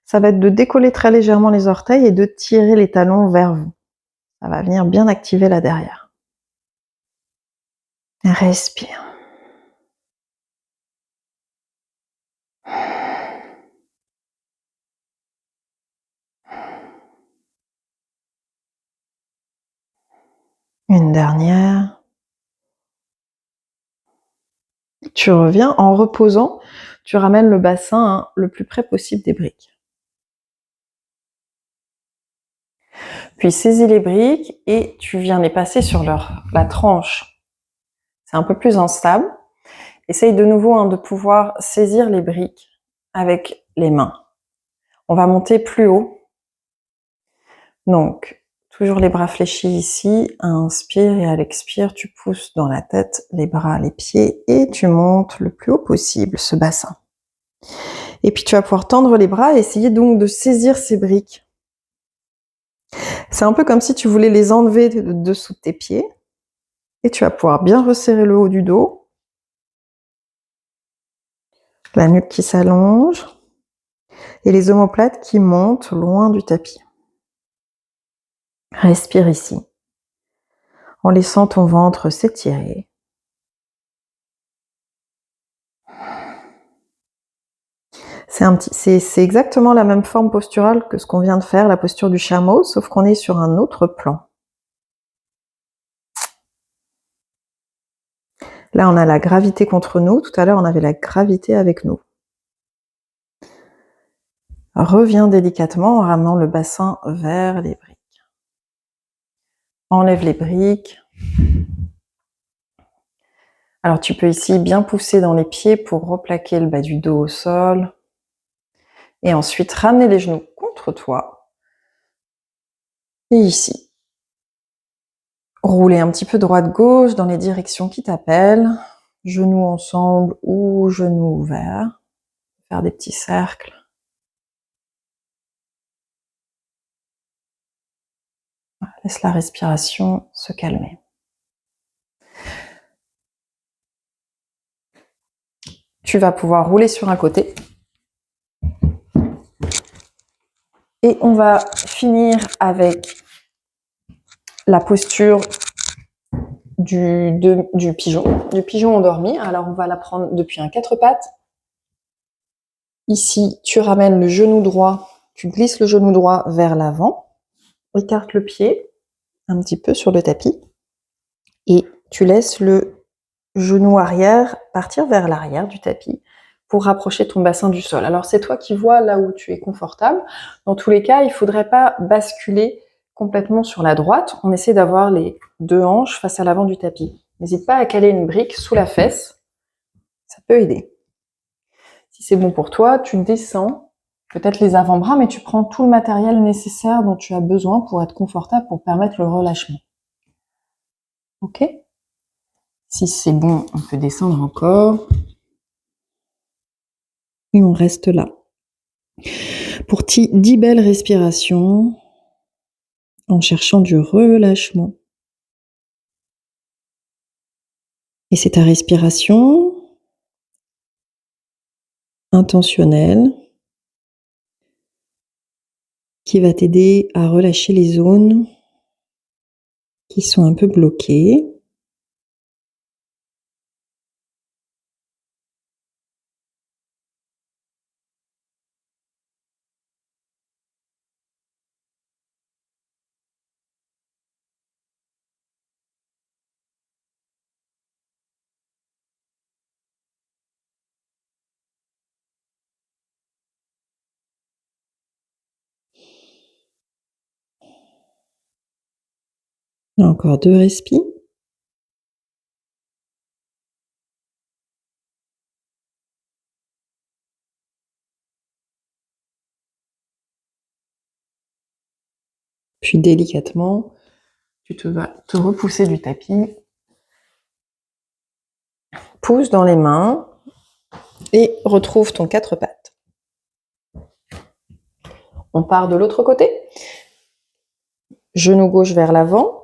Ça va être de décoller très légèrement les orteils et de tirer les talons vers vous. Ça va venir bien activer là derrière. Respire. Une dernière. Tu reviens en reposant. Tu ramènes le bassin le plus près possible des briques. Puis saisis les briques et tu viens les passer sur la tranche. C'est un peu plus instable. Essaye de nouveau de pouvoir saisir les briques avec les mains. On va monter plus haut. Donc, toujours les bras fléchis ici. Inspire et à l'expire, tu pousses dans la tête, les bras, les pieds et tu montes le plus haut possible ce bassin. Et puis tu vas pouvoir tendre les bras et essayer donc de saisir ces briques. C'est un peu comme si tu voulais les enlever de dessous de tes pieds. Et tu vas pouvoir bien resserrer le haut du dos. La nuque qui s'allonge. Et les omoplates qui montent loin du tapis. Respire ici. En laissant ton ventre s'étirer. C'est exactement la même forme posturale que ce qu'on vient de faire, la posture du chameau, sauf qu'on est sur un autre plan. Là, on a la gravité contre nous. Tout à l'heure, on avait la gravité avec nous. Reviens délicatement en ramenant le bassin vers les briques. Enlève les briques. Alors, tu peux ici bien pousser dans les pieds pour replaquer le bas du dos au sol. Et ensuite, ramener les genoux contre toi. Et ici. Rouler un petit peu droite-gauche dans les directions qui t'appellent. Genoux ensemble ou genoux ouverts. Faire des petits cercles. Laisse la respiration se calmer. Tu vas pouvoir rouler sur un côté. Et on va finir avec la posture du pigeon endormi. Alors on va la prendre depuis un 4 pattes. Ici, tu ramènes le genou droit, tu glisses le genou droit vers l'avant, écarte le pied un petit peu sur le tapis et tu laisses le genou arrière partir vers l'arrière du tapis pour rapprocher ton bassin du sol. Alors c'est toi qui vois là où tu es confortable. Dans tous les cas, il ne faudrait pas basculer complètement sur la droite. On essaie d'avoir les deux hanches face à l'avant du tapis. N'hésite pas à caler une brique sous la fesse. Ça peut aider. Si c'est bon pour toi, tu descends peut-être les avant-bras, mais tu prends tout le matériel nécessaire dont tu as besoin pour être confortable, pour permettre le relâchement. Ok ? Si c'est bon, on peut descendre encore. Et on reste là. Pour 10 belles respirations, en cherchant du relâchement. Et c'est ta respiration intentionnel qui va t'aider à relâcher les zones qui sont un peu bloquées. Encore 2 respis. Puis délicatement, tu vas te repousser du tapis. Pousse dans les mains et retrouve ton 4 pattes. On part de l'autre côté. Genou gauche vers l'avant.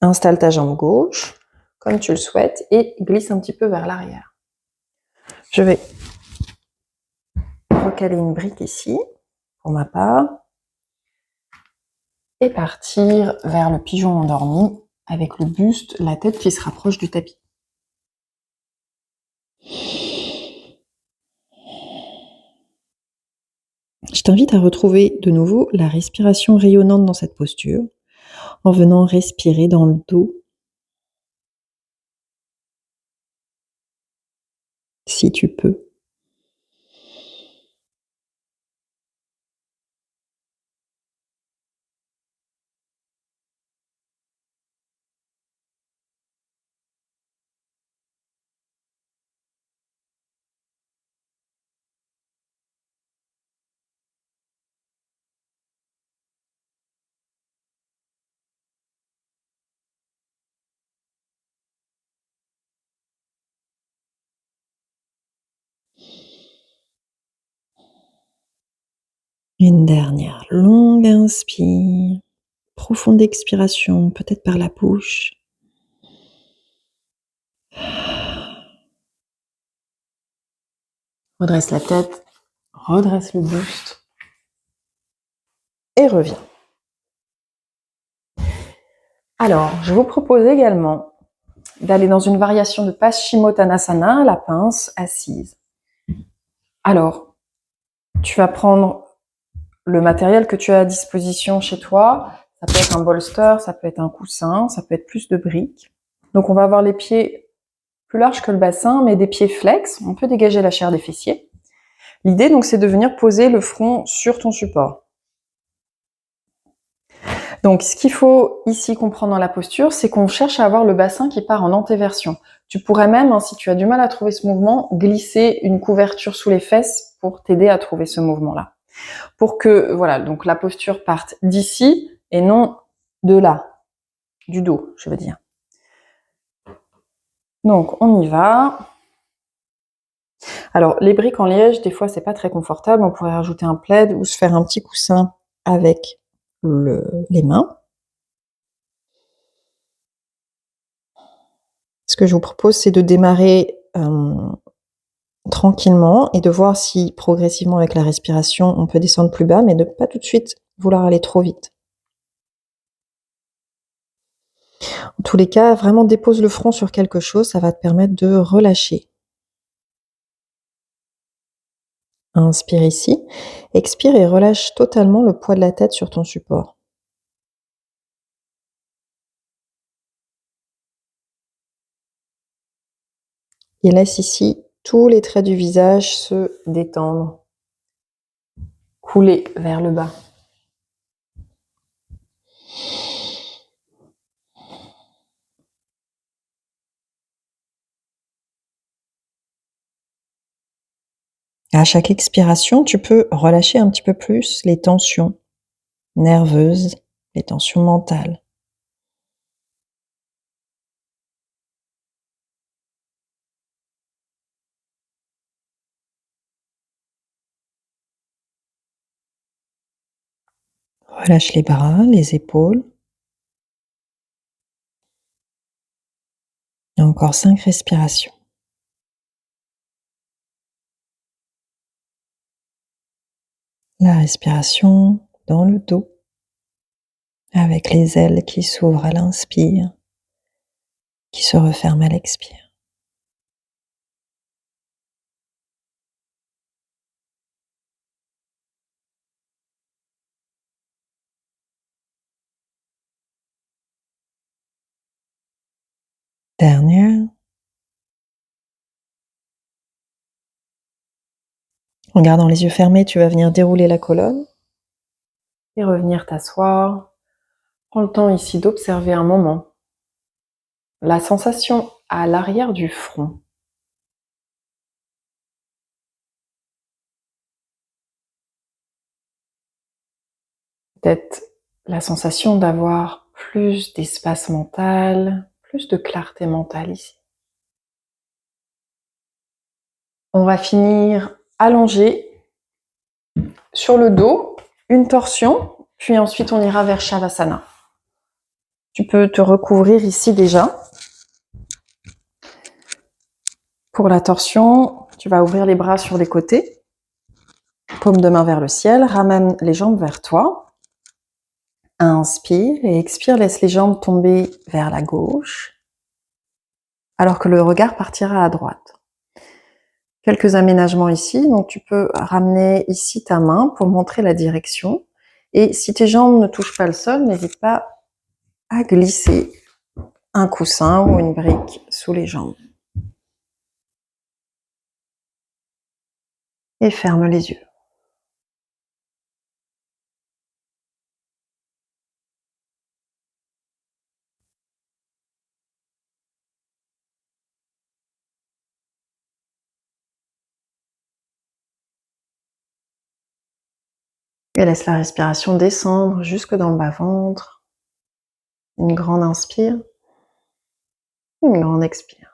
Installe ta jambe gauche comme tu le souhaites et glisse un petit peu vers l'arrière. Je vais recaler une brique ici, pour ma part, et partir vers le pigeon endormi avec le buste, la tête qui se rapproche du tapis. Je t'invite à retrouver de nouveau la respiration rayonnante dans cette posture, en venant respirer dans le dos, si tu peux. Une dernière longue inspire, profonde expiration, peut-être par la bouche. Redresse la tête, redresse le buste et reviens. Alors, je vous propose également d'aller dans une variation de Paschimottanasana, la pince assise. Alors, tu vas prendre le matériel que tu as à disposition chez toi. Ça peut être un bolster, ça peut être un coussin, ça peut être plus de briques. Donc, on va avoir les pieds plus larges que le bassin, mais des pieds flex. On peut dégager la chair des fessiers. L'idée, donc, c'est de venir poser le front sur ton support. Donc, ce qu'il faut ici comprendre dans la posture, c'est qu'on cherche à avoir le bassin qui part en antéversion. Tu pourrais même, si tu as du mal à trouver ce mouvement, glisser une couverture sous les fesses pour t'aider à trouver ce mouvement-là. Pour que, voilà, donc la posture parte d'ici et non de là, du dos, je veux dire. Donc, on y va. Alors, les briques en liège, des fois, c'est pas très confortable. On pourrait rajouter un plaid ou se faire un petit coussin avec les mains. Ce que je vous propose, c'est de démarrer tranquillement et de voir si progressivement avec la respiration, on peut descendre plus bas, mais de pas tout de suite vouloir aller trop vite. En tous les cas, vraiment dépose le front sur quelque chose, ça va te permettre de relâcher. Inspire ici, expire et relâche totalement le poids de la tête sur ton support. Et laisse ici tous les traits du visage se détendre, couler vers le bas. À chaque expiration, tu peux relâcher un petit peu plus les tensions nerveuses, les tensions mentales. Relâche les bras, les épaules. Et encore 5 respirations. La respiration dans le dos, avec les ailes qui s'ouvrent à l'inspire, qui se referment à l'expire. Dernière. En gardant les yeux fermés, tu vas venir dérouler la colonne et revenir t'asseoir. Prends le temps ici d'observer un moment la sensation à l'arrière du front. Peut-être la sensation d'avoir plus d'espace mental, plus de clarté mentale ici. On va finir allongé sur le dos, une torsion, puis ensuite on ira vers Shavasana. Tu peux te recouvrir ici déjà. Pour la torsion, tu vas ouvrir les bras sur les côtés, paume de main vers le ciel, ramène les jambes vers toi. Inspire et expire, laisse les jambes tomber vers la gauche, alors que le regard partira à droite. Quelques aménagements ici, donc tu peux ramener ici ta main pour montrer la direction. Et si tes jambes ne touchent pas le sol, n'hésite pas à glisser un coussin ou une brique sous les jambes. Et ferme les yeux. Et laisse la respiration descendre jusque dans le bas-ventre. Une grande inspire, une grande expire.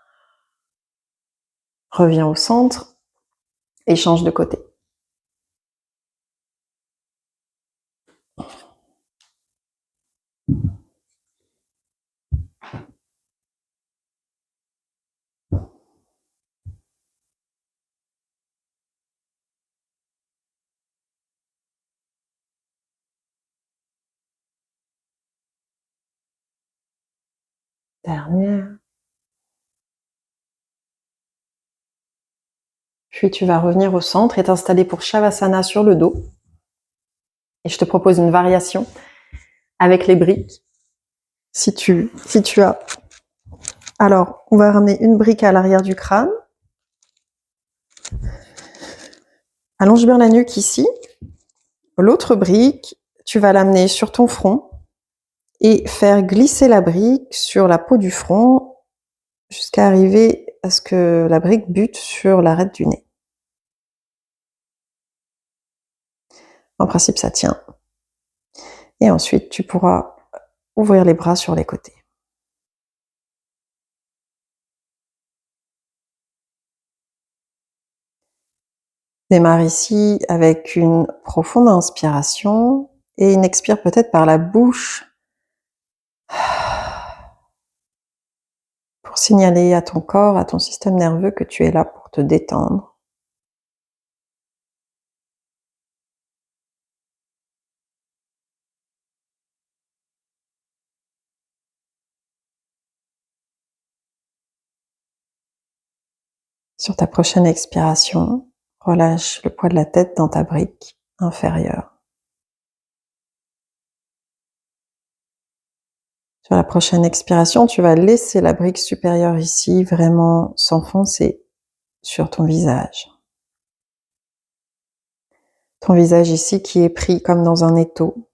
Reviens au centre et change de côté. Dernière. Puis tu vas revenir au centre et t'installer pour Shavasana sur le dos. Et je te propose une variation avec les briques. Si tu as. Alors, on va ramener une brique à l'arrière du crâne. Allonge bien la nuque ici. L'autre brique, tu vas l'amener sur ton front et faire glisser la brique sur la peau du front jusqu'à arriver à ce que la brique bute sur l'arête du nez. En principe, ça tient. Et ensuite, tu pourras ouvrir les bras sur les côtés. Démarre ici avec une profonde inspiration et une expire peut-être par la bouche pour signaler à ton corps, à ton système nerveux que tu es là pour te détendre. Sur ta prochaine expiration, relâche le poids de la tête dans ta brique inférieure. Sur la prochaine expiration, tu vas laisser la brique supérieure ici vraiment s'enfoncer sur ton visage. Ton visage ici qui est pris comme dans un étau.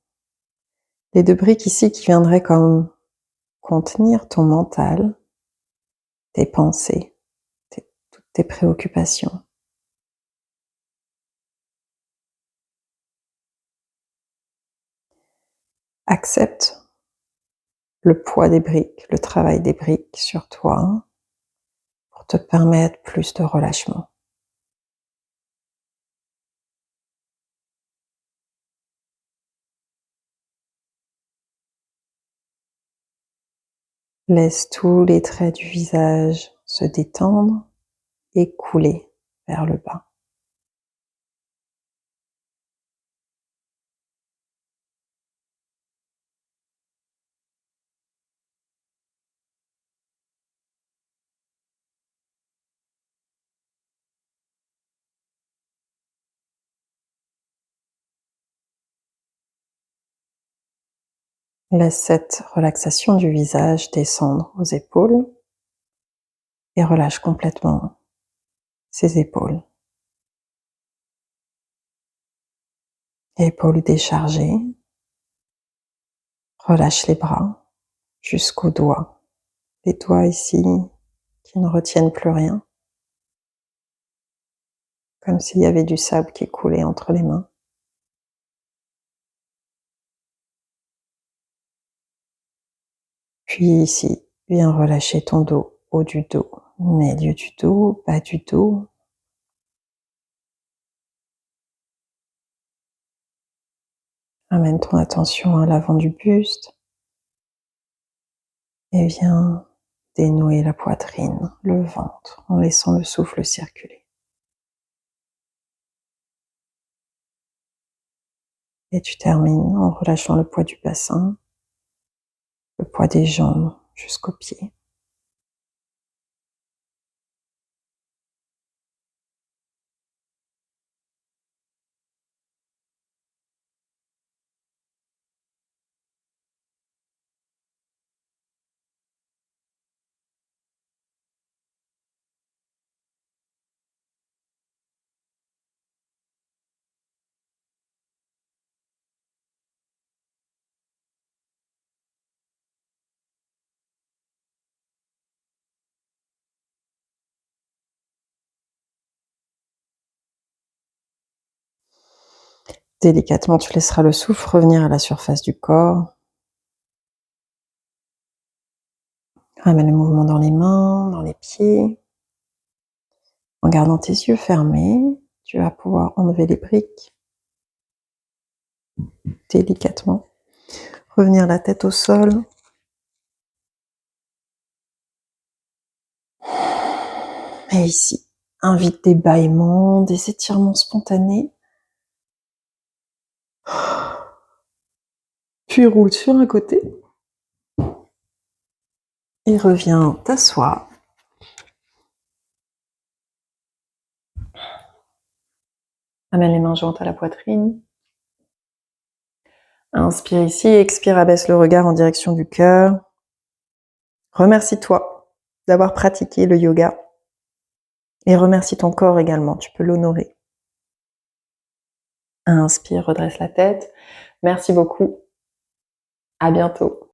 Les deux briques ici qui viendraient comme contenir ton mental, tes pensées, toutes tes préoccupations. Accepte le poids des briques, le travail des briques sur toi pour te permettre plus de relâchement. Laisse tous les traits du visage se détendre et couler vers le bas. Laisse cette relaxation du visage descendre aux épaules et relâche complètement ses épaules. Épaules déchargées. Relâche les bras jusqu'aux doigts. Les doigts ici qui ne retiennent plus rien. Comme s'il y avait du sable qui coulait entre les mains. Puis ici, viens relâcher ton dos, haut du dos, milieu du dos, bas du dos. Amène ton attention à l'avant du buste et viens dénouer la poitrine, le ventre, en laissant le souffle circuler. Et tu termines en relâchant le poids du bassin, le poids des jambes jusqu'aux pieds. Délicatement, tu laisseras le souffle revenir à la surface du corps. Ramène le mouvement dans les mains, dans les pieds. En gardant tes yeux fermés, tu vas pouvoir enlever les briques délicatement. Revenir la tête au sol. Et ici, invite des bâillements, des étirements spontanés. Puis roule sur un côté. Et reviens t'asseoir. Amène les mains jointes à la poitrine. Inspire ici, expire, abaisse le regard en direction du cœur. Remercie-toi d'avoir pratiqué le yoga. Et remercie ton corps également, tu peux l'honorer. Inspire, redresse la tête. Merci beaucoup. À bientôt.